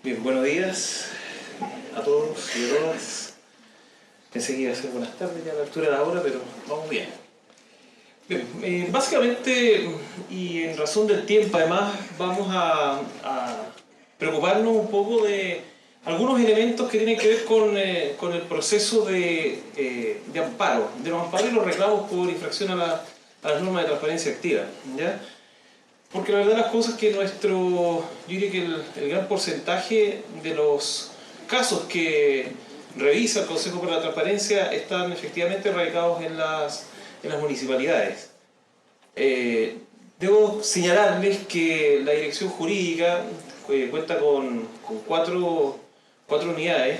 Bien, buenos días a todos y a todas. Pensé que iba a ser buenas tardes ya a la altura de la hora, pero vamos bien. Bien, básicamente, y en razón del tiempo además, vamos a preocuparnos un poco de algunos elementos que tienen que ver con el proceso de amparo, de los amparos y los reclamos por infracción a las normas de transparencia activa, ¿ya? Porque la verdad las cosas es que yo diría que el gran porcentaje de los casos que revisa el Consejo para la Transparencia están efectivamente radicados en las municipalidades. Debo señalarles que la dirección jurídica cuenta con cuatro unidades,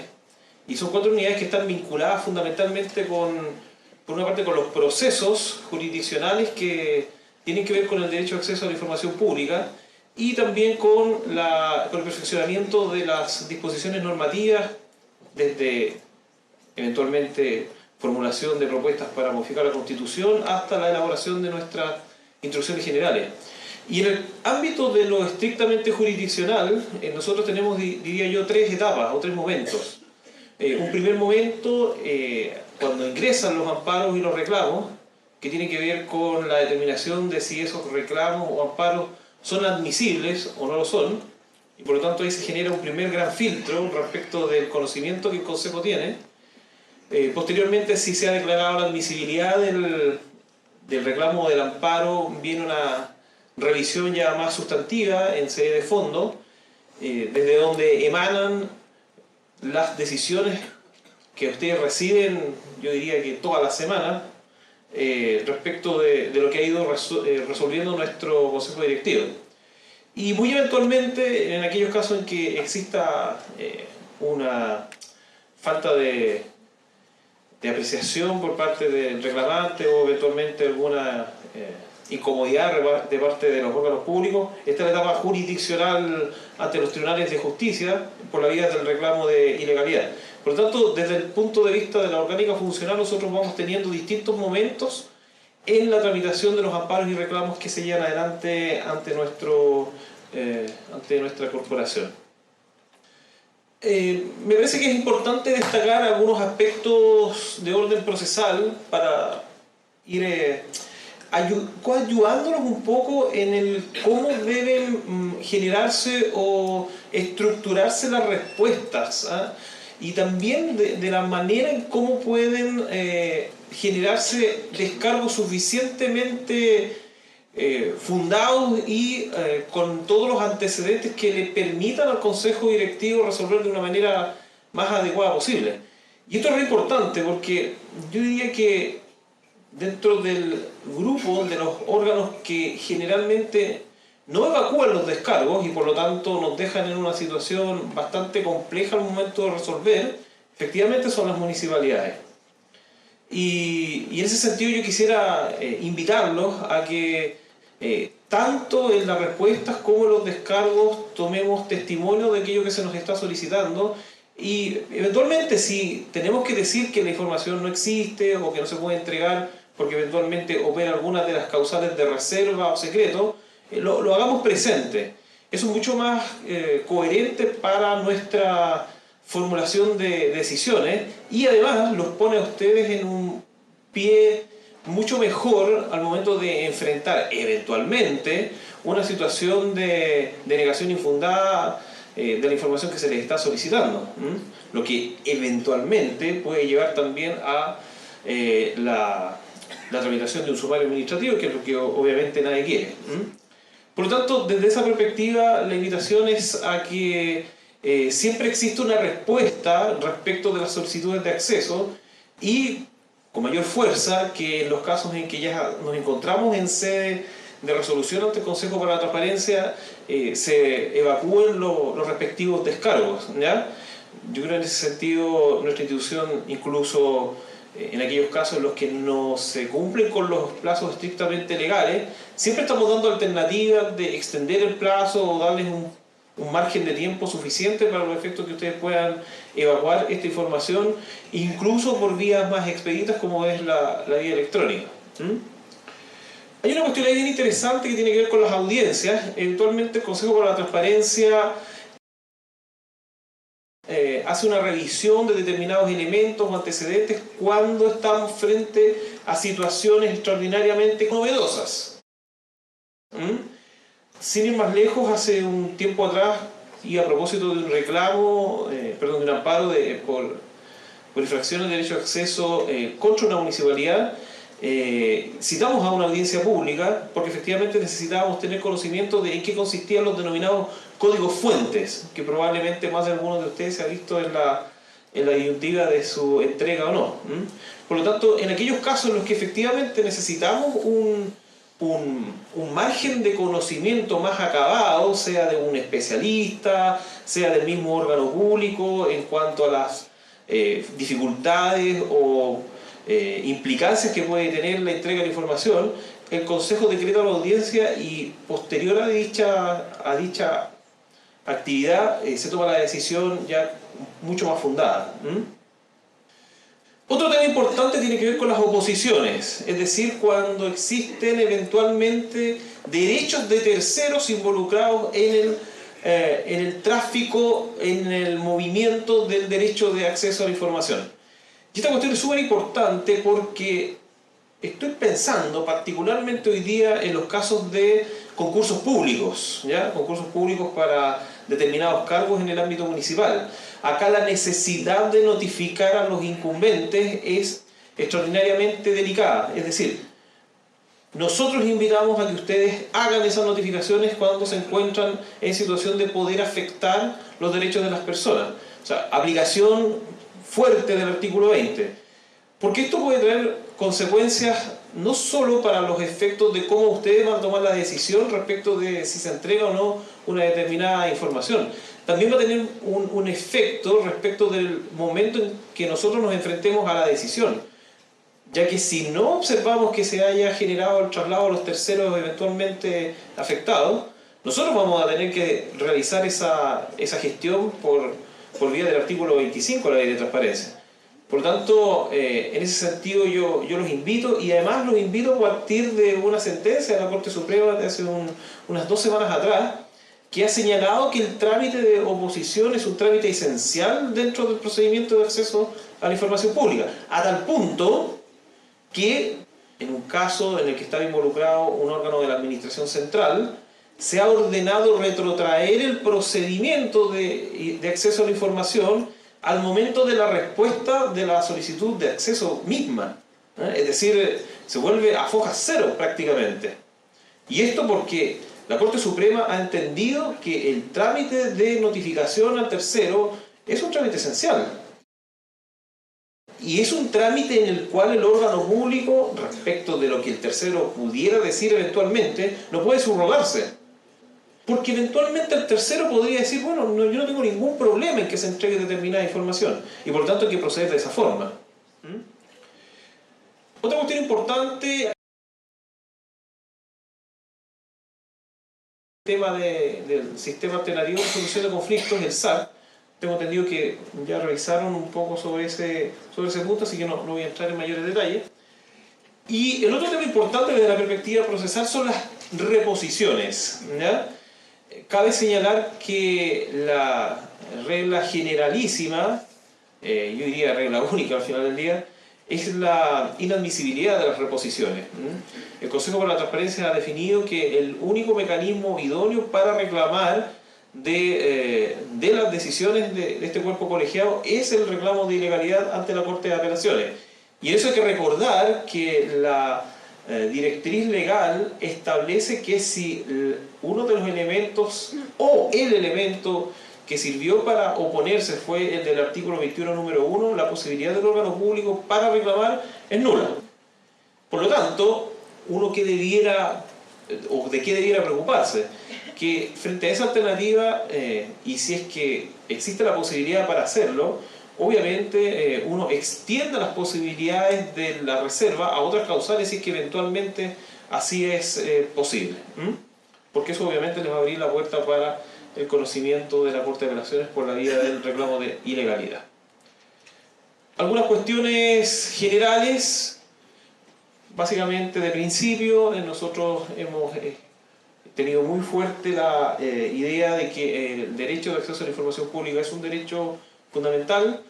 y son cuatro unidades que están vinculadas fundamentalmente por una parte con los procesos jurisdiccionales que tienen que ver con el derecho de acceso a la información pública y también con el perfeccionamiento de las disposiciones normativas, desde eventualmente formulación de propuestas para modificar la Constitución hasta la elaboración de nuestras instrucciones generales. Y en el ámbito de lo estrictamente jurisdiccional, nosotros tenemos, diría yo, tres etapas o tres momentos. Un primer momento, cuando ingresan los amparos y los reclamos, que tiene que ver con la determinación de si esos reclamos o amparos son admisibles o no lo son, y por lo tanto ahí se genera un primer gran filtro respecto del conocimiento que el Consejo tiene. Posteriormente, si se ha declarado la admisibilidad del reclamo o del amparo, viene una revisión ya más sustantiva en sede de fondo, desde donde emanan las decisiones que ustedes reciben, yo diría que todas las semanas, respecto de lo que ha ido resolviendo nuestro Consejo Directivo. Y muy eventualmente, en aquellos casos en que exista una falta de apreciación por parte del reclamante o eventualmente alguna incomodidad de parte de los órganos públicos, está la etapa jurisdiccional ante los tribunales de justicia por la vía del reclamo de ilegalidad. Por lo tanto, desde el punto de vista de la orgánica funcional, nosotros vamos teniendo distintos momentos en la tramitación de los amparos y reclamos que se llevan adelante ante nuestra corporación. Me parece que es importante destacar algunos aspectos de orden procesal para ir coayudándonos un poco en el cómo deben generarse o estructurarse las respuestas, ¿ah? Y también de la manera en cómo pueden generarse descargos suficientemente fundados y con todos los antecedentes que le permitan al Consejo Directivo resolver de una manera más adecuada posible. Y esto es muy importante porque yo diría que dentro del grupo de los órganos que generalmente no evacúan los descargos y por lo tanto nos dejan en una situación bastante compleja al momento de resolver, efectivamente son las municipalidades. Y en ese sentido yo quisiera invitarlos a que tanto en las respuestas como en los descargos tomemos testimonio de aquello que se nos está solicitando y eventualmente si tenemos que decir que la información no existe o que no se puede entregar porque eventualmente opera alguna de las causales de reserva o secreto, lo hagamos presente. Eso es mucho más coherente para nuestra formulación de decisiones y además los pone a ustedes en un pie mucho mejor al momento de enfrentar eventualmente una situación de negación infundada de la información que se les está solicitando, lo que eventualmente puede llevar también a la tramitación de un sumario administrativo, que es lo que obviamente nadie quiere. Por lo tanto, desde esa perspectiva, la invitación es a que siempre exista una respuesta respecto de las solicitudes de acceso y con mayor fuerza que en los casos en que ya nos encontramos en sede de resolución ante el Consejo para la Transparencia se evacúen los respectivos descargos, ¿ya? Yo creo en ese sentido nuestra institución incluso en aquellos casos en los que no se cumplen con los plazos estrictamente legales, siempre estamos dando alternativas de extender el plazo o darles un margen de tiempo suficiente para los efectos que ustedes puedan evacuar esta información, incluso por vías más expeditas como es la vía electrónica. Hay una cuestión ahí bien interesante que tiene que ver con las audiencias. Eventualmente el Consejo para la Transparencia hace una revisión de determinados elementos o antecedentes cuando estamos frente a situaciones extraordinariamente novedosas. Sin ir más lejos, hace un tiempo atrás, y a propósito de un reclamo, de un amparo por infracciones de derecho de acceso contra una municipalidad, citamos a una audiencia pública porque efectivamente necesitábamos tener conocimiento de en qué consistían los denominados códigos fuentes, que probablemente más de alguno de ustedes se ha visto en la disyuntiva de su entrega o no. Por lo tanto, en aquellos casos en los que efectivamente necesitamos un margen de conocimiento más acabado, sea de un especialista, sea del mismo órgano público, en cuanto a las dificultades o implicancias que puede tener la entrega de la información, el Consejo decreta la audiencia y posterior a dicha actividad se toma la decisión ya mucho más fundada. Otro tema importante tiene que ver con las oposiciones, es decir, cuando existen eventualmente derechos de terceros involucrados en el tráfico, en el movimiento del derecho de acceso a la información. Y esta cuestión es súper importante porque estoy pensando particularmente hoy día en los casos de concursos públicos, ¿ya? Concursos públicos para determinados cargos en el ámbito municipal. Acá la necesidad de notificar a los incumbentes es extraordinariamente delicada. Es decir, nosotros invitamos a que ustedes hagan esas notificaciones cuando se encuentran en situación de poder afectar los derechos de las personas. O sea, aplicación fuerte del artículo 20. Porque esto puede traer consecuencias no solo para los efectos de cómo ustedes van a tomar la decisión respecto de si se entrega o no una determinada información. También va a tener un efecto respecto del momento en que nosotros nos enfrentemos a la decisión. Ya que si no observamos que se haya generado el traslado a los terceros eventualmente afectados, nosotros vamos a tener que realizar esa gestión por vía del artículo 25 de la Ley de Transparencia. Por lo tanto, en ese sentido yo los invito, y además los invito a partir de una sentencia de la Corte Suprema de hace unas 2 semanas atrás, que ha señalado que el trámite de oposición es un trámite esencial dentro del procedimiento de acceso a la información pública, a tal punto que en un caso en el que estaba involucrado un órgano de la Administración Central, se ha ordenado retrotraer el procedimiento de acceso a la información al momento de la respuesta de la solicitud de acceso misma. Es decir, se vuelve a foja cero prácticamente. Y esto porque la Corte Suprema ha entendido que el trámite de notificación al tercero es un trámite esencial. Y es un trámite en el cual el órgano público, respecto de lo que el tercero pudiera decir eventualmente, no puede subrogarse. Porque eventualmente el tercero podría decir, bueno, yo no tengo ningún problema en que se entregue determinada información, y por lo tanto hay que proceder de esa forma. Otra cuestión importante, el tema del sistema alternativo de solución de conflictos, el SAC. Tengo entendido que ya revisaron un poco sobre ese punto, así que no voy a entrar en mayores detalles. Y el otro tema importante desde la perspectiva procesal son las reposiciones, ¿ya? Cabe señalar que la regla generalísima, yo diría regla única al final del día, es la inadmisibilidad de las reposiciones. El Consejo para la Transparencia ha definido que el único mecanismo idóneo para reclamar de las decisiones de este cuerpo colegiado es el reclamo de ilegalidad ante la Corte de Apelaciones. Y en eso hay que recordar que la directriz legal establece que si uno de los elementos o el elemento que sirvió para oponerse fue el del artículo 21 número 1, la posibilidad del órgano público para reclamar es nula. Por lo tanto, uno que debiera, o de qué debiera preocuparse, que frente a esa alternativa, y si es que existe la posibilidad para hacerlo, obviamente uno extienda las posibilidades de la reserva a otras causales si es que eventualmente así es posible. Porque eso obviamente les va a abrir la puerta para el conocimiento de la Corte de Apelaciones por la vía del reclamo de ilegalidad. Algunas cuestiones generales, básicamente de principio, nosotros hemos tenido muy fuerte la idea de que el derecho de acceso a la información pública es un derecho fundamental,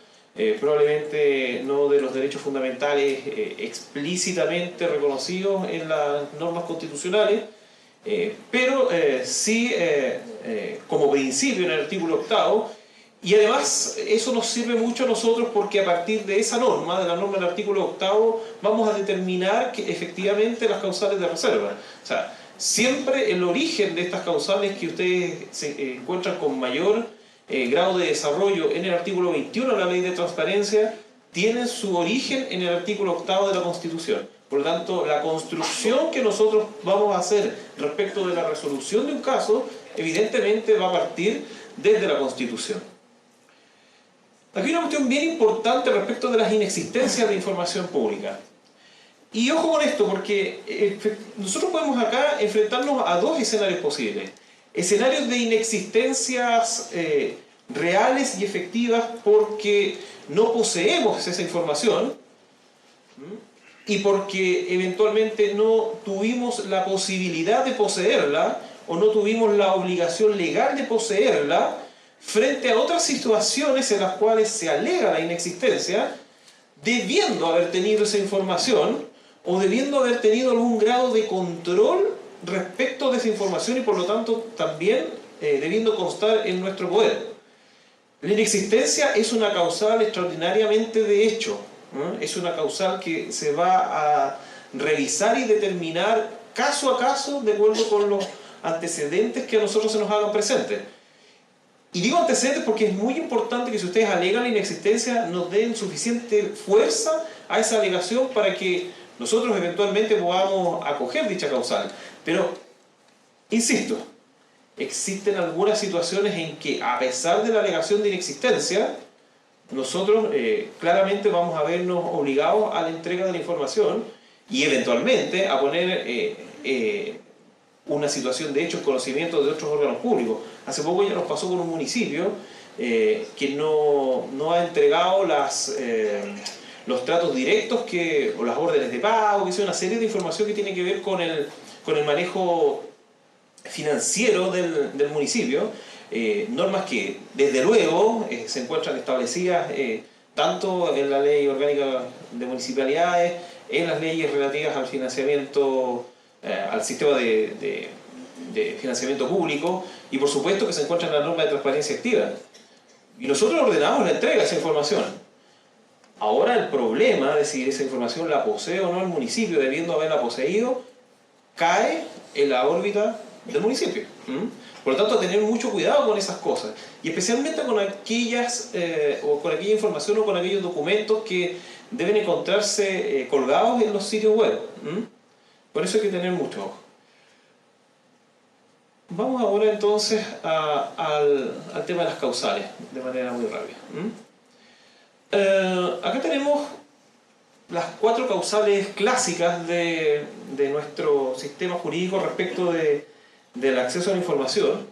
probablemente no de los derechos fundamentales explícitamente reconocidos en las normas constitucionales, pero sí como principio en el artículo 8. Y además eso nos sirve mucho a nosotros porque a partir de esa norma, de la norma del artículo 8, vamos a determinar que efectivamente las causales de reserva. O sea, siempre el origen de estas causales que ustedes se encuentran con mayor grado de desarrollo en el artículo 21 de la Ley de Transparencia, tienen su origen en el artículo 8 de la Constitución. Por lo tanto, la construcción que nosotros vamos a hacer respecto de la resolución de un caso, evidentemente va a partir desde la Constitución. Aquí hay una cuestión bien importante respecto de las inexistencias de información pública. Y ojo con esto, porque nosotros podemos acá enfrentarnos a dos escenarios posibles. Escenarios de inexistencias reales y efectivas porque no poseemos esa información y porque eventualmente no tuvimos la posibilidad de poseerla o no tuvimos la obligación legal de poseerla frente a otras situaciones en las cuales se alega la inexistencia, debiendo haber tenido esa información o debiendo haber tenido algún grado de control respecto de esa información y por lo tanto también debiendo constar en nuestro poder. La inexistencia es una causal extraordinariamente de hecho, ¿no? Es una causal que se va a revisar y determinar caso a caso de acuerdo con los antecedentes que a nosotros se nos hagan presentes. Y digo antecedentes porque es muy importante que si ustedes alegan la inexistencia nos den suficiente fuerza a esa alegación para que nosotros eventualmente podamos acoger dicha causal. Pero, insisto, existen algunas situaciones en que a pesar de la alegación de inexistencia, nosotros claramente vamos a vernos obligados a la entrega de la información y eventualmente a poner una situación de hecho en conocimiento de otros órganos públicos. Hace poco ya nos pasó con un municipio que no ha entregado los tratos directos o las órdenes de pago, que es una serie de información que tiene que ver con el manejo financiero del municipio, normas que desde luego se encuentran establecidas tanto en la Ley Orgánica de Municipalidades, en las leyes relativas al financiamiento, al sistema de financiamiento público y por supuesto que se encuentra en la norma de transparencia activa. Y nosotros ordenamos la entrega de esa información. Ahora el problema de si esa información la posee o no el municipio, debiendo haberla poseído, cae en la órbita del municipio. Por lo tanto, tener mucho cuidado con esas cosas. Y especialmente con aquellas, o con aquella información o con aquellos documentos que deben encontrarse colgados en los sitios web. Por eso hay que tener mucho ojo. Vamos ahora entonces al tema de las causales, de manera muy rápida. Acá tenemos las 4 causales clásicas de nuestro sistema jurídico respecto del acceso a la información.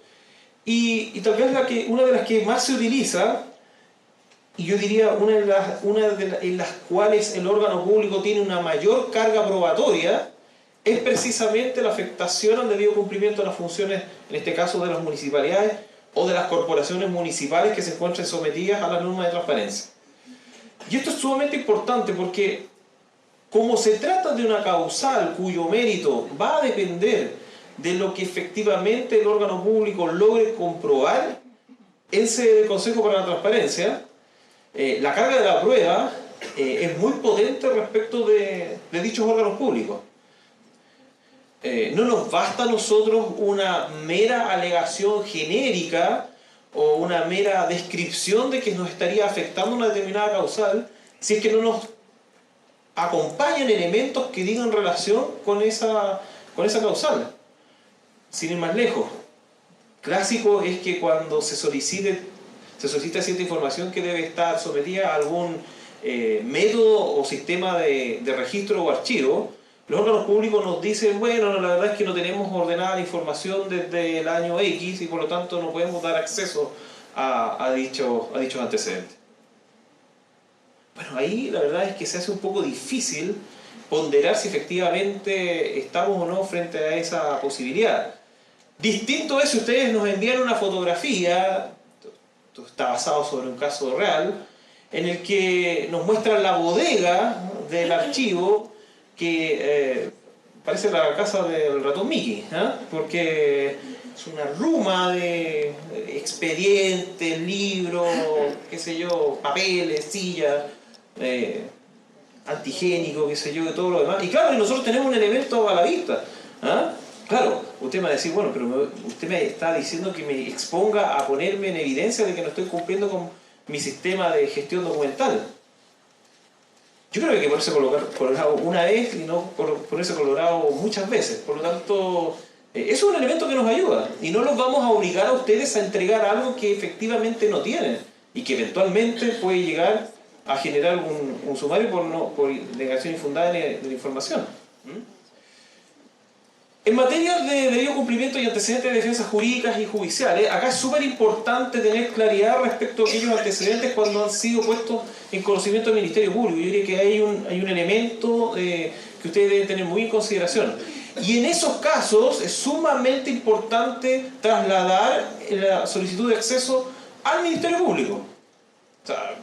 Y tal vez una de las que más se utiliza, y yo diría en las cuales el órgano público tiene una mayor carga probatoria, es precisamente la afectación al debido cumplimiento de las funciones, en este caso de las municipalidades o de las corporaciones municipales que se encuentren sometidas a la norma de transparencia. Y esto es sumamente importante porque como se trata de una causal cuyo mérito va a depender de lo que efectivamente el órgano público logre comprobar en sede del Consejo para la Transparencia, la carga de la prueba es muy potente respecto de dichos órganos públicos. No nos basta a nosotros una mera alegación genérica o una mera descripción de que nos estaría afectando una determinada causal si es que no nos acompañan elementos que digan relación con esa causal. Sin ir más lejos, clásico es que cuando se solicita cierta información que debe estar sometida a algún método o sistema de registro o archivo, los órganos públicos nos dicen, bueno, la verdad es que no tenemos ordenada la información desde el año X y por lo tanto no podemos dar acceso a dichos antecedentes. Bueno, ahí la verdad es que se hace un poco difícil ponderar si efectivamente estamos o no frente a esa posibilidad. Distinto es si ustedes nos envían una fotografía, esto está basado sobre un caso real, en el que nos muestran la bodega del archivo que parece la casa del ratón Mickey, ¿eh? Porque es una ruma de expedientes, libros, qué sé yo, papeles, sillas, antigénico, qué sé yo, de todo lo demás. Y claro, nosotros tenemos un elemento a la vista. ¿Ah? Claro, usted me va a decir, bueno, pero usted me está diciendo que me exponga a ponerme en evidencia de que no estoy cumpliendo con mi sistema de gestión documental. Yo creo que hay que ponerse colorado una vez y no ponerse colorado muchas veces. Por lo tanto, eso es un elemento que nos ayuda. Y no los vamos a obligar a ustedes a entregar algo que efectivamente no tienen y que eventualmente puede llegar a generar un sumario por negación infundada de la información. En materia de debido cumplimiento y antecedentes de defensas jurídicas y judiciales, acá es súper importante tener claridad respecto a aquellos antecedentes cuando han sido puestos en conocimiento del Ministerio Público. Yo diría que hay un elemento que ustedes deben tener muy en consideración. Y en esos casos es sumamente importante trasladar la solicitud de acceso al Ministerio Público. O sea,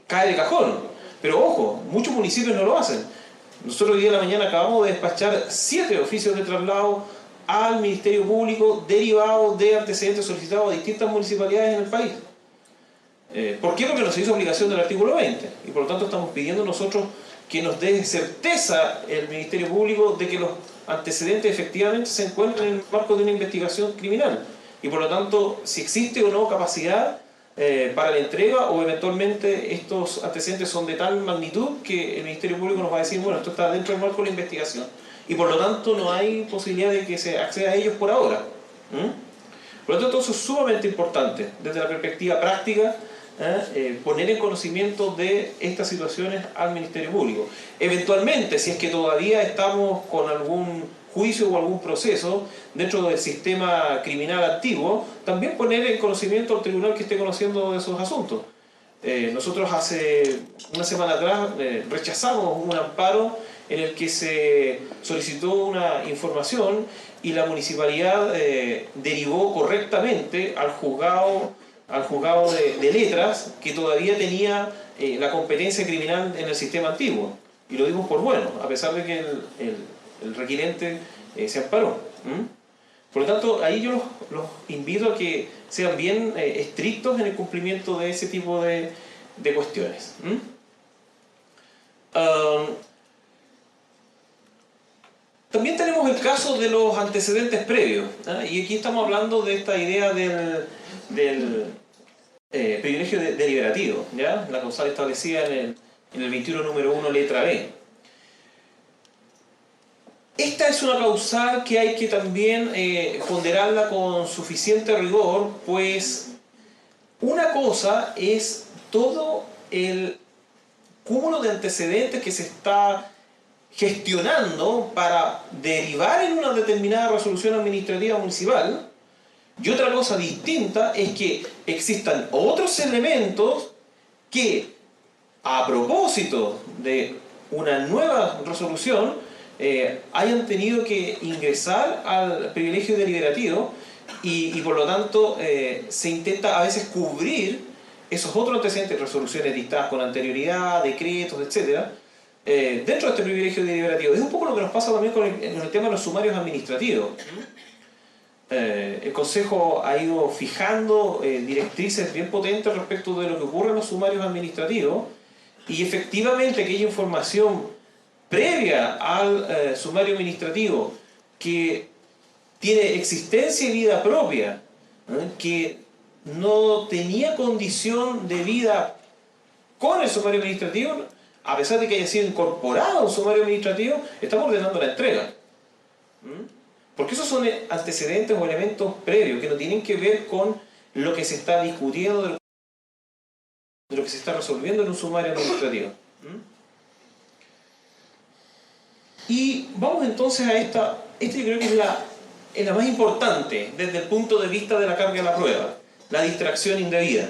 cae de cajón. Pero ojo, muchos municipios no lo hacen. Nosotros hoy día de la mañana acabamos de despachar 7 oficios de traslado al Ministerio Público derivados de antecedentes solicitados a distintas municipalidades en el país. ¿Por qué? Porque nos hizo obligación del artículo 20 y por lo tanto estamos pidiendo nosotros que nos dé certeza el Ministerio Público de que los antecedentes efectivamente se encuentran en el marco de una investigación criminal y por lo tanto si existe o no capacidad para la entrega o eventualmente estos antecedentes son de tal magnitud que el Ministerio Público nos va a decir, bueno, esto está dentro del marco de la investigación y por lo tanto no hay posibilidad de que se acceda a ellos por ahora. Por lo tanto, eso es sumamente importante desde la perspectiva práctica, poner en conocimiento de estas situaciones al Ministerio Público. Eventualmente, si es que todavía estamos con algún juicio o algún proceso dentro del sistema criminal antiguo, también poner en conocimiento al tribunal que esté conociendo de esos asuntos. Nosotros hace una semana atrás rechazamos un amparo en el que se solicitó una información y la municipalidad derivó correctamente al juzgado de letras que todavía tenía la competencia criminal en el sistema antiguo. Y lo dimos por bueno, a pesar de que el requirente se amparó. Por lo tanto, ahí yo los invito a que sean bien estrictos en el cumplimiento de ese tipo de cuestiones. También tenemos el caso de los antecedentes previos, y aquí estamos hablando de esta idea del privilegio deliberativo, ¿ya? La causal establecida en el 21 número 1 letra B. Esta es una causal que hay que también ponderarla con suficiente rigor, pues una cosa es todo el cúmulo de antecedentes que se está gestionando para derivar en una determinada resolución administrativa municipal, y otra cosa distinta es que existan otros elementos que, a propósito de una nueva resolución, hayan tenido que ingresar al privilegio deliberativo y por lo tanto se intenta a veces cubrir esos otros antecedentes, resoluciones dictadas con anterioridad, decretos, etc., dentro de este privilegio deliberativo. Es un poco lo que nos pasa también con el tema de los sumarios administrativos. El Consejo ha ido fijando directrices bien potentes respecto de lo que ocurre en los sumarios administrativos y efectivamente aquella información previa al sumario administrativo que tiene existencia y vida propia, que no tenía condición de vida con el sumario administrativo, a pesar de que haya sido incorporado a un sumario administrativo, estamos ordenando la entrega. Porque esos son antecedentes o elementos previos que no tienen que ver con lo que se está discutiendo, de lo que se está resolviendo en un sumario administrativo. Y vamos entonces a esta yo creo que es la más importante desde el punto de vista de la carga de la prueba, la distracción indebida.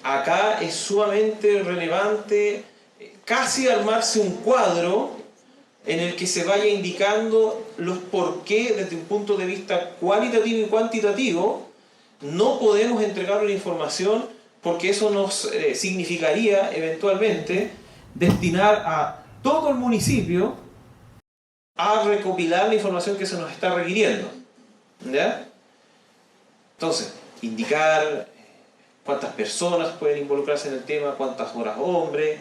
Acá es sumamente relevante casi armarse un cuadro en el que se vaya indicando los por qué desde un punto de vista cualitativo y cuantitativo no podemos entregar la información porque eso nos significaría eventualmente destinar a todo el municipio a recopilar la información que se nos está requiriendo. ¿Ya? Entonces, indicar cuántas personas pueden involucrarse en el tema, cuántas horas hombres,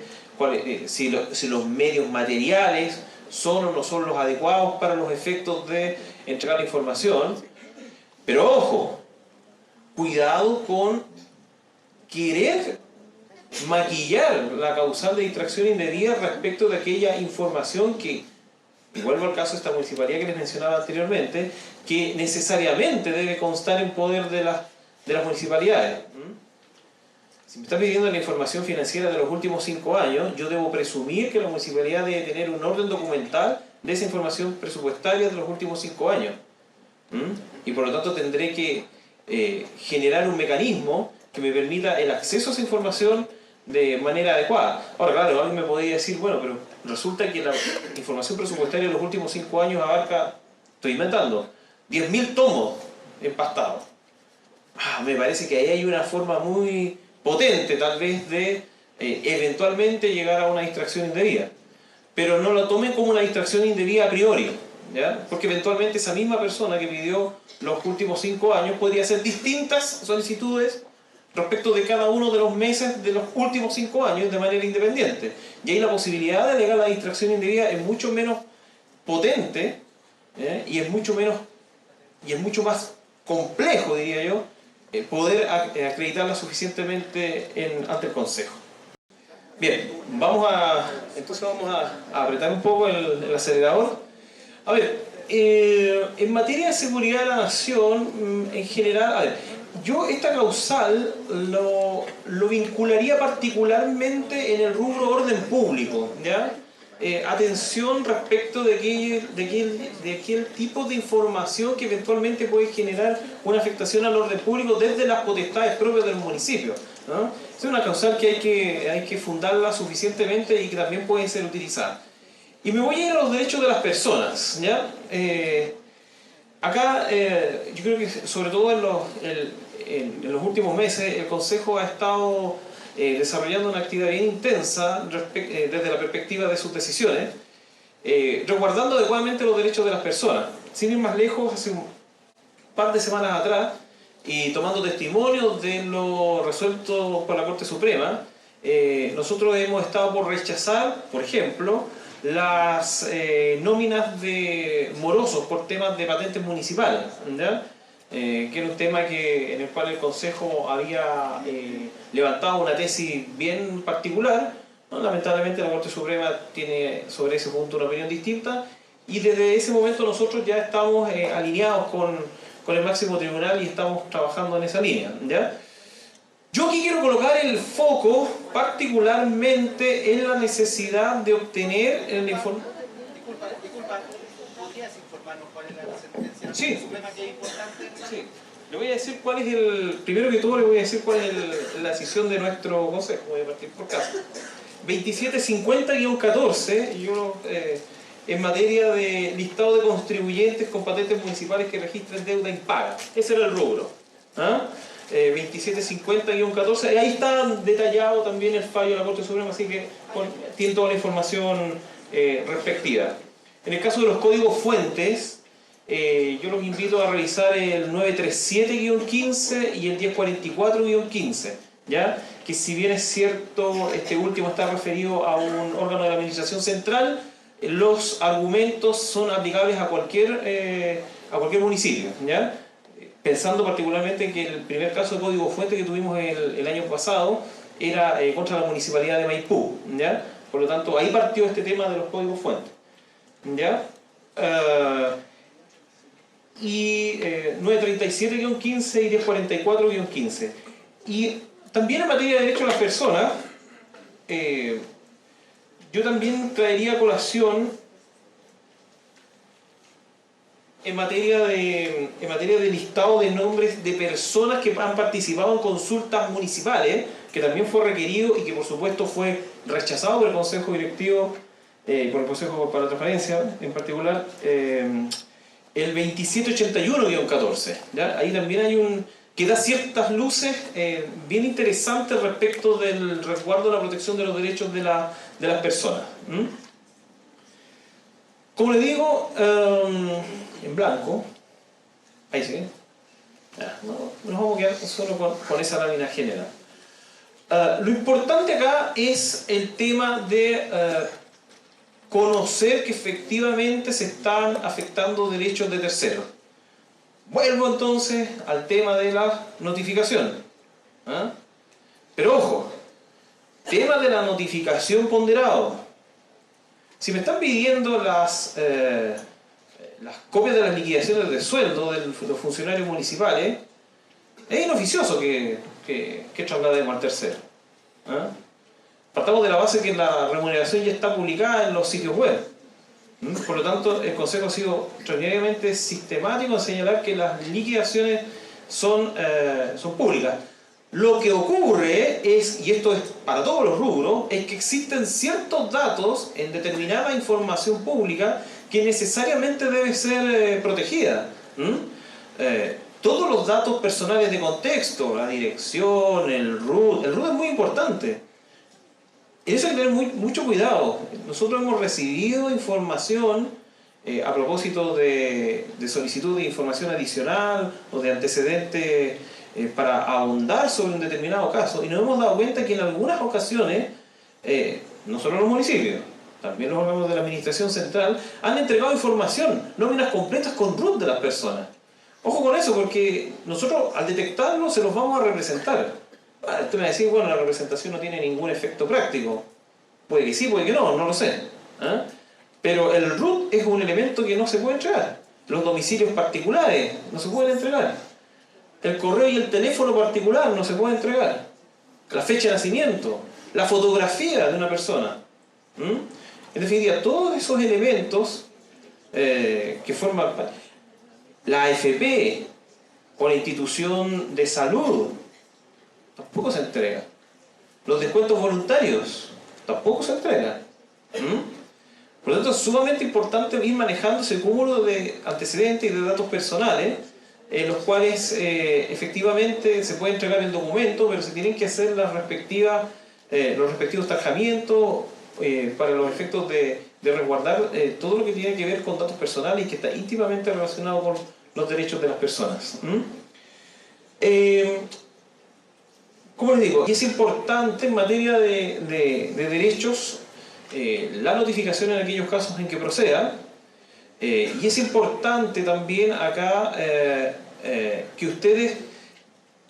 si los medios materiales son o no son los adecuados para los efectos de entregar la información. Pero ojo, cuidado con querer maquillar la causal de distracción indebida respecto de aquella información que, y vuelvo al caso de esta municipalidad que les mencionaba anteriormente, que necesariamente debe constar en poder de las municipalidades. Si me está pidiendo la información financiera de los últimos 5 años, yo debo presumir que la municipalidad debe tener un orden documental de esa información presupuestaria de los últimos 5 años. Y por lo tanto tendré que generar un mecanismo que me permita el acceso a esa información de manera adecuada. Ahora, claro, alguien me podría decir, bueno, pero resulta que la información presupuestaria de los últimos 5 años abarca, estoy inventando, 10.000 tomos empastados. Me parece que ahí hay una forma muy potente, tal vez, de eventualmente llegar a una distracción indebida. Pero no lo tomen como una distracción indebida a priori, ¿ya? Porque eventualmente esa misma persona que pidió los últimos 5 años podría hacer distintas solicitudes respecto de cada uno de los meses de los últimos 5 años de manera independiente. Y ahí la posibilidad de alegar la distracción indebida es mucho menos potente, y es mucho más complejo, diría yo, poder acreditarla suficientemente ante el Consejo. Bien, entonces vamos a apretar un poco el acelerador. A ver, en materia de seguridad de la nación, en general, a ver, yo esta causal lo vincularía particularmente en el rubro orden público, ¿ya? Atención respecto de aquel tipo de información que eventualmente puede generar una afectación al orden público desde las potestades propias del municipio, ¿no? Es una causal que hay que fundarla suficientemente y que también puede ser utilizada. Y me voy a ir a los derechos de las personas, ¿ya? Acá yo creo que sobre todo en los últimos meses el Consejo ha estado desarrollando una actividad bien intensa desde la perspectiva de sus decisiones, resguardando adecuadamente los derechos de las personas. Sin ir más lejos, hace un par de semanas atrás, y tomando testimonios de lo resuelto por la Corte Suprema, nosotros hemos estado por rechazar, por ejemplo, las nóminas de morosos por temas de patentes municipales, ¿ya? Que era un tema en el cual el Consejo había levantado una tesis bien particular, ¿no? Lamentablemente la Corte Suprema tiene sobre ese punto una opinión distinta, y desde ese momento nosotros ya estamos alineados con el máximo tribunal y estamos trabajando en esa línea, ¿ya? Yo aquí quiero colocar el foco particularmente en la necesidad de obtener el informe. Disculpa, ¿podrías informarnos cuál es la sentencia? Sí. Suprema que es importante. Sí. Le voy a decir cuál es primero que todo le voy a decir cuál es la decisión de nuestro Consejo. Voy a partir por caso. 2750-14, en materia de listado de contribuyentes con patentes municipales que registren deuda impaga. Ese era el rubro. 2750-14, y ahí está detallado también el fallo de la Corte Suprema, así que tiene toda la información respectiva. En el caso de los códigos fuentes, yo los invito a revisar el 937-15 y el 1044-15, ¿ya? Que si bien es cierto, este último está referido a un órgano de la Administración Central, los argumentos son aplicables a cualquier municipio, ¿ya? Pensando particularmente que el primer caso de código fuente que tuvimos el año pasado era contra la municipalidad de Maipú, ¿ya? Por lo tanto, ahí partió este tema de los códigos fuentes, ¿ya? Y 937-15 y 1044-15. Y también en materia de derechos de las personas, yo también traería a colación en materia de listado de nombres de personas que han participado en consultas municipales, que también fue requerido y que por supuesto fue rechazado por el Consejo Directivo, por el Consejo para la Transparencia en particular, el 2781-14. ¿Ya? Ahí también hay que da ciertas luces bien interesantes respecto del resguardo de la protección de los derechos de las personas. Como le digo, en blanco, ahí sí, ya, no, nos vamos a quedar solo con esa lámina general. Lo importante acá es el tema de conocer que efectivamente se están afectando derechos de terceros. Vuelvo entonces al tema de la notificación. Pero ojo, tema de la notificación ponderado. Si me están pidiendo las copias de las liquidaciones de sueldo de los funcionarios municipales, es inoficioso que traslademos al tercero. Partamos de la base que la remuneración ya está publicada en los sitios web. Por lo tanto, el Consejo ha sido extraordinariamente sistemático en señalar que las liquidaciones son públicas. Lo que ocurre es, y esto es para todos los rubros, es que existen ciertos datos en determinada información pública que necesariamente debe ser protegida. Todos los datos personales de contexto, la dirección, el RUT es muy importante. En eso hay que tener mucho cuidado. Nosotros hemos recibido información a propósito de solicitud de información adicional o de antecedentes para ahondar sobre un determinado caso, y nos hemos dado cuenta que en algunas ocasiones, no solo los municipios, también los órganos de la administración central han entregado información, nóminas completas con RUT de las personas. Ojo con eso, porque nosotros al detectarlo se los vamos a representar. Usted me va a decir, bueno, la representación no tiene ningún efecto práctico. Puede que sí, puede que no lo sé. Pero el RUT es un elemento que no se puede entregar. Los domicilios particulares no se pueden entregar. El correo y el teléfono particular no se pueden entregar. La fecha de nacimiento, la fotografía de una persona. En definitiva, todos esos elementos que forman la AFP o la institución de salud tampoco se entrega. Los descuentos voluntarios tampoco se entregan. Por lo tanto, es sumamente importante ir manejando ese cúmulo de antecedentes y de datos personales, en los cuales efectivamente se puede entregar el documento, pero se tienen que hacer los respectivos tajamientos para los efectos de resguardar todo lo que tiene que ver con datos personales y que está íntimamente relacionado con los derechos de las personas. Como les digo, y es importante en materia de derechos la notificación en aquellos casos en que proceda, y es importante también acá que ustedes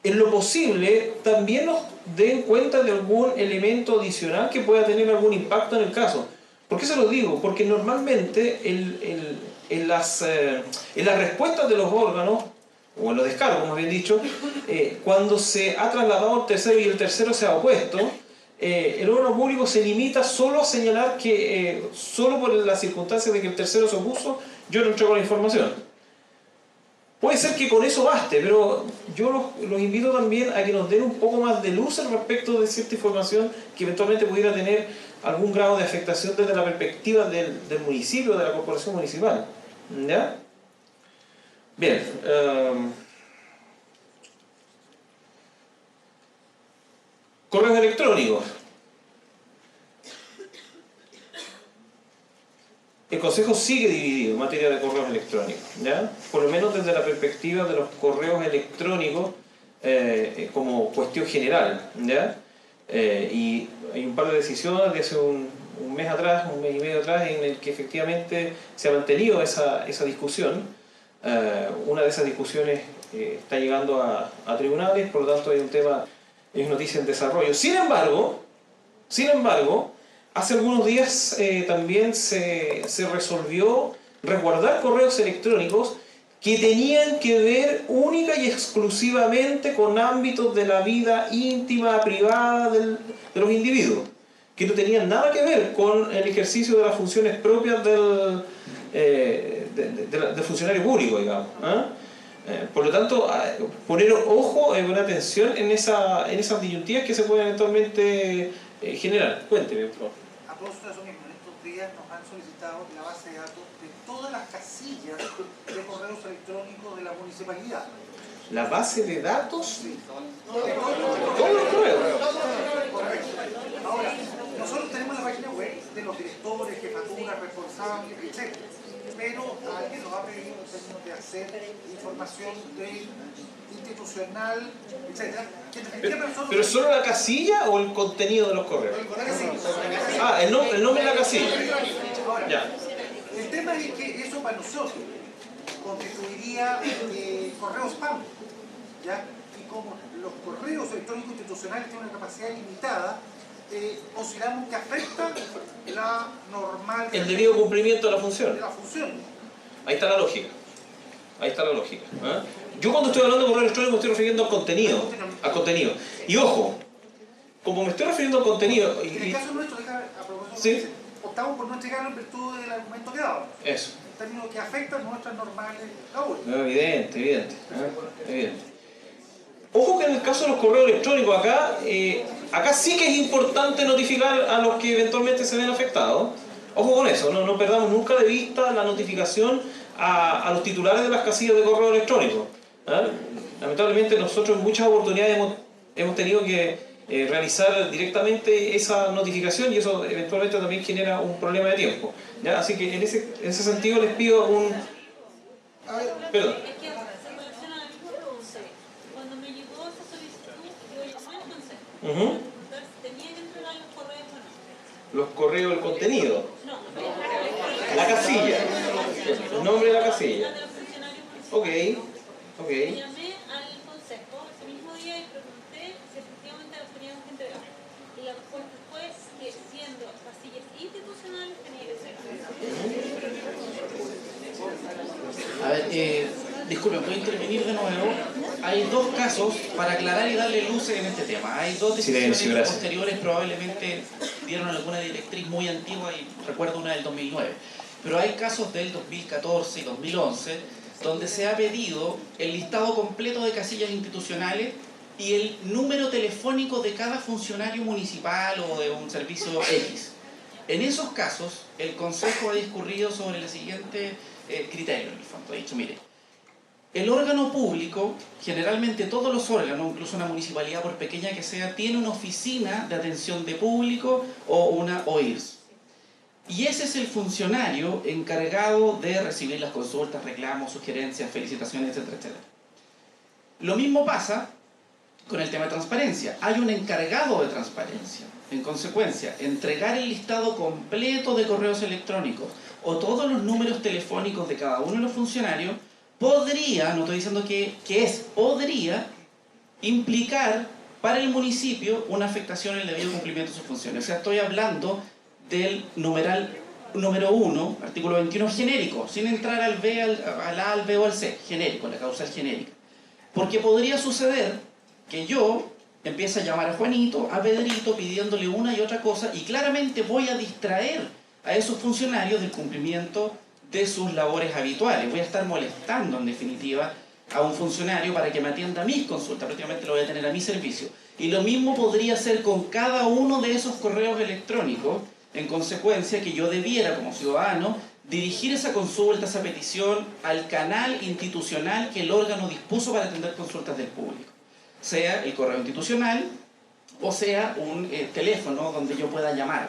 en lo posible también nos den cuenta de algún elemento adicional que pueda tener algún impacto en el caso. ¿Por qué se lo digo? Porque normalmente en las respuestas de los órganos, o en los descargos, más bien dicho, cuando se ha trasladado al tercero y el tercero se ha opuesto, el órgano público se limita solo a señalar que solo por la circunstancia de que el tercero se opuso, yo no entrego la información. Puede ser que con eso baste, pero yo los invito también a que nos den un poco más de luz al respecto de cierta información que eventualmente pudiera tener algún grado de afectación desde la perspectiva del municipio, de la corporación municipal. ¿Ya? Bien. Correos electrónicos. El Consejo sigue dividido en materia de correos electrónicos, ¿ya? Por lo menos desde la perspectiva de los correos electrónicos como cuestión general, ¿ya? Y hay un par de decisiones de hace un mes atrás, un mes y medio atrás, en el que efectivamente se ha mantenido esa discusión. Una de esas discusiones está llegando a tribunales, por lo tanto hay un tema, es noticia en desarrollo. Sin embargo, hace algunos días también se resolvió resguardar correos electrónicos que tenían que ver única y exclusivamente con ámbitos de la vida íntima, privada de los individuos, que no tenían nada que ver con el ejercicio de las funciones propias del funcionario público, digamos. Por lo tanto, poner ojo, poner atención en esas disyuntivas que se pueden eventualmente generar. Cuénteme, por favor. A propósito de eso mismo, en estos días nos han solicitado la base de datos de todas las casillas de correos electrónicos de la municipalidad. La base de datos, todos los correos. Ahora, nosotros tenemos la página web de los directores, jefaturas, responsables, etc. Pero alguien nos ha pedido en términos de hacer información institucional, etc. ¿Pero solo la casilla o el contenido de los correos? Ah, el nombre de la casilla. Ahora, Ya. el tema es que eso para nosotros constituiría correo spam, ¿ya? Y como los correos electrónicos institucionales tienen una capacidad limitada, consideramos que afecta la normal... El debido cumplimiento de la de función. la función. Ahí está la lógica. Ahí está la lógica. ¿Ah? Yo cuando estoy hablando de correo electrónico me estoy refiriendo al contenido. Al contenido. Y ojo, como me estoy refiriendo al contenido... En el caso nuestro, a propósito, ¿sí? optamos por no entregarlo en virtud del argumento que daba. Eso. En términos que afectan nuestras normales labores. No, evidente. ¿Ah? Evidente. Ojo que en el caso de los correos electrónicos acá, acá sí que es importante notificar a los que eventualmente se ven afectados. Ojo con eso, no perdamos nunca de vista la notificación a los titulares de las casillas de correo electrónico. ¿Ah? Lamentablemente nosotros en muchas oportunidades hemos tenido que realizar directamente esa notificación y eso eventualmente también genera un problema de tiempo. ¿Ya? Así que en ese sentido les pido un... Perdón. Es que se relaciona al mismo pregunta. Cuando me llegó esa solicitud, yo llamé al consejo. Entonces, tenía que entregar los correos o no. Los correos, el contenido. No, La casilla. El nombre de la casilla. de los funcionarios municipales. Ok. Llamé al consejo ese mismo día y pregunté si efectivamente los teníamos que entregar. Y la respuesta fue que siendo casillas institucionales tenía que ser. A ver, disculpen, voy a intervenir de nuevo. Hay dos casos para aclarar y darle luces en este tema. Hay dos decisiones Silencio, gracias. posteriores, probablemente dieron alguna directriz muy antigua y recuerdo una del 2009. Pero hay casos del 2014 y 2011 donde se ha pedido el listado completo de casillas institucionales y el número telefónico de cada funcionario municipal o de un servicio X. En esos casos, el Consejo ha discurrido sobre el siguiente criterio, en el fondo. Ha dicho, mire, el órgano público, generalmente todos los órganos, incluso una municipalidad por pequeña que sea, tiene una oficina de atención de público o una OIRS. Y ese es el funcionario encargado de recibir las consultas, reclamos, sugerencias, felicitaciones, etcétera, etcétera. Lo mismo pasa con el tema de transparencia. Hay un encargado de transparencia. En consecuencia, entregar el listado completo de correos electrónicos o todos los números telefónicos de cada uno de los funcionarios podría, no estoy diciendo podría implicar para el municipio una afectación en el debido cumplimiento de sus funciones. O sea, estoy hablando del numeral número 1, artículo 21 genérico, sin entrar al B, al A, al B o al C, genérico, la causal genérica. Porque podría suceder que yo empiece a llamar a Juanito, a Pedrito, pidiéndole una y otra cosa, y claramente voy a distraer a esos funcionarios del cumplimiento de sus labores habituales. Voy a estar molestando, en definitiva, a un funcionario para que me atienda a mis consultas, prácticamente lo voy a tener a mi servicio. Y lo mismo podría ser con cada uno de esos correos electrónicos, en consecuencia que yo debiera, como ciudadano, dirigir esa consulta, esa petición al canal institucional que el órgano dispuso para atender consultas del público. Sea el correo institucional o sea un teléfono donde yo pueda llamar.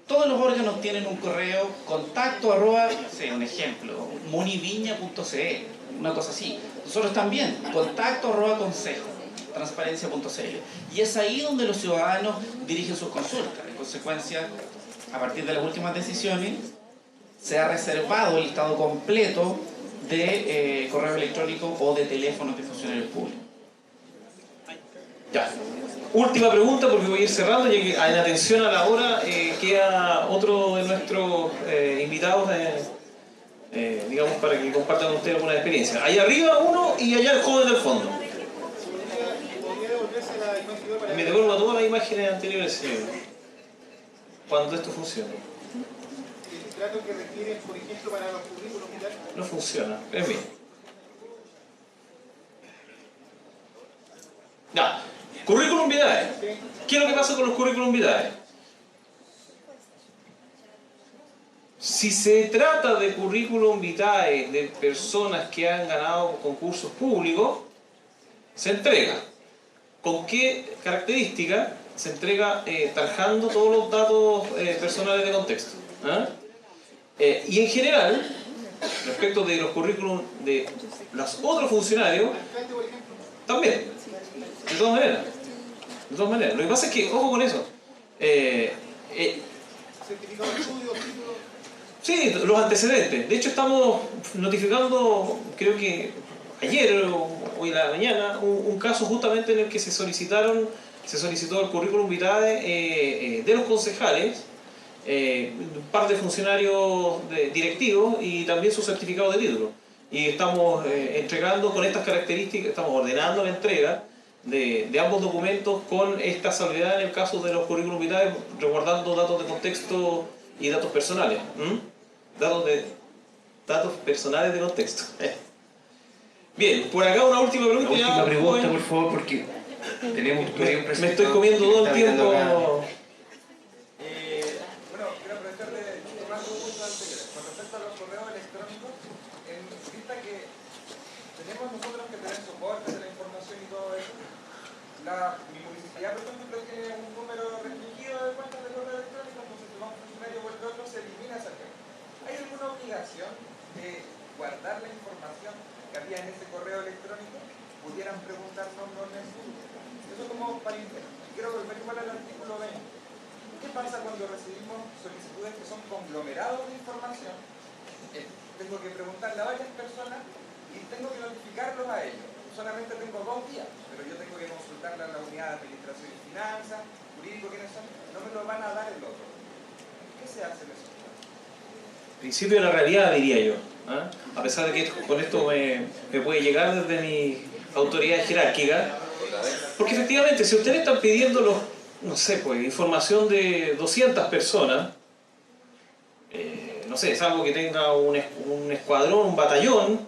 Todos los órganos tienen un correo contacto arroba, un ejemplo, muniviña.cl, una cosa así. Nosotros también, contacto arroba consejo, transparencia.cl. Y es ahí donde los ciudadanos dirigen sus consultas. En consecuencia, a partir de las últimas decisiones, se ha reservado el listado completo de correo electrónico o de teléfonos de funcionarios públicos. Ya. Última pregunta porque voy a ir cerrando, ya que en atención a la hora queda otro de nuestros invitados, digamos, para que compartan con ustedes alguna experiencia. Allá arriba uno y allá el joven del fondo. Me devuelvo a todas las imágenes anteriores, señor, cuando esto funcione. El trato que requieren, por ejemplo, para los currículos militares. No funciona, es bien. Ya. Currículum vitae. ¿Qué es lo que pasa con los currículum vitae? Si se trata de currículum vitae de personas que han ganado concursos públicos, se entrega. ¿Con qué característica? Se entrega tarjando todos los datos personales de contexto. ¿Ah? Y en general, respecto de los currículum de los otros funcionarios, también, de todas maneras. De todas maneras. Lo que pasa es que, ojo con eso. Certificado de estudio, título. Sí, los antecedentes. De hecho, estamos notificando, creo que ayer o hoy en la mañana, un caso justamente en el que se solicitó el currículum vitae de los concejales, un par de funcionarios directivos y también su certificado de título. Y estamos entregando con estas características, estamos ordenando la entrega de ambos documentos con esta salvedad en el caso de los currículum vitae, resguardando datos de contexto y datos personales. Datos personales de contexto. Bien, por acá una última pregunta. Una última pregunta, por favor, porque tenemos todavía un me estoy comiendo todo el tiempo. Bueno, quiero aprovechar de tomar un punto anterior. Con respecto a los correos electrónicos, en vista que tenemos nosotros que tener soporte de la información y todo eso, mi municipalidad, por ejemplo, tiene un número restringido de cuentas de correo electrónico, entonces si va un funcionario vuelve otro, se elimina esa cuenta. ¿Hay alguna obligación de guardar la información que había en ese correo electrónico? Pudieran preguntarnos los necesarios. Eso como para quiero volver igual al artículo 20. ¿Qué pasa cuando recibimos solicitudes que son conglomerados de información? Tengo que preguntarle a varias personas y tengo que notificarlos a ellos. Solamente tengo 2 días, pero yo tengo que consultarle a la unidad de administración y finanzas, jurídico, quiénes son, no me lo van a dar el otro. ¿Qué se hace en eso? Principio de la realidad, diría yo. ¿Ah? A pesar de que con esto me puede llegar desde mi autoridad jerárquica. Porque efectivamente, si ustedes están pidiendo no sé, pues, información de 200 personas, no sé, es algo que tenga un escuadrón, un batallón,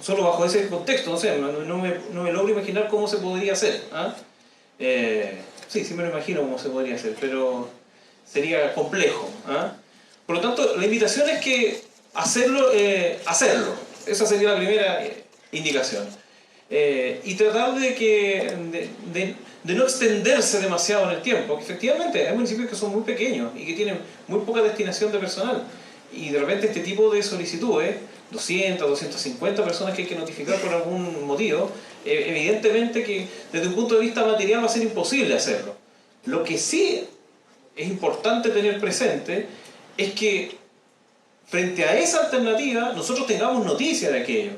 solo bajo ese contexto, no sé, no me logro imaginar cómo se podría hacer. ¿Ah? Sí me lo imagino cómo se podría hacer, pero sería complejo. ¿Ah? Por lo tanto, la invitación es que hacerlo. Esa sería la primera indicación. Y tratar de no extenderse demasiado en el tiempo, porque efectivamente hay municipios que son muy pequeños y que tienen muy poca destinación de personal. Y de repente este tipo de solicitudes, 200, 250 personas que hay que notificar por algún motivo, evidentemente que desde un punto de vista material va a ser imposible hacerlo. Lo que sí es importante tener presente es que frente a esa alternativa nosotros tengamos noticia de aquello,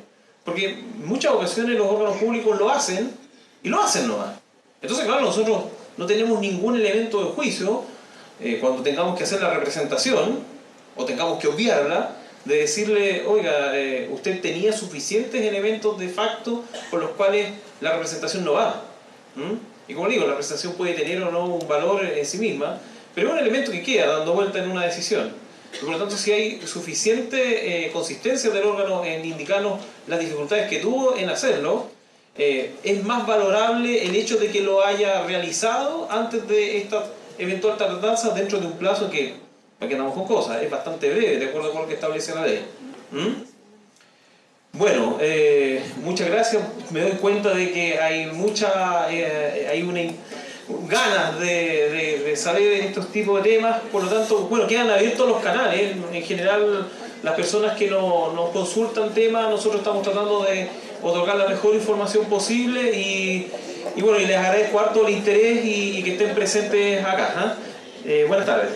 porque en muchas ocasiones los órganos públicos lo hacen y lo hacen nomás. Entonces claro, nosotros no tenemos ningún elemento de juicio cuando tengamos que hacer la representación o tengamos que obviarla, de decirle, oiga, usted tenía suficientes elementos de facto por los cuales la representación no va. Y como digo, la representación puede tener o no un valor en sí misma, pero es un elemento que queda dando vuelta en una decisión. Y por lo tanto, si hay suficiente consistencia del órgano en indicarnos las dificultades que tuvo en hacerlo, es más valorable el hecho de que lo haya realizado antes de esta eventual tardanza dentro de un plazo que, para que andamos con cosas, es bastante breve, de acuerdo con lo que establece la ley. Bueno, muchas gracias. Me doy cuenta de que hay ganas de saber de estos tipos de temas, por lo tanto, bueno, quedan abiertos los canales. En general, las personas que nos consultan temas, nosotros estamos tratando de otorgar la mejor información posible y bueno, y les agradezco harto el interés y que estén presentes acá. Buenas tardes.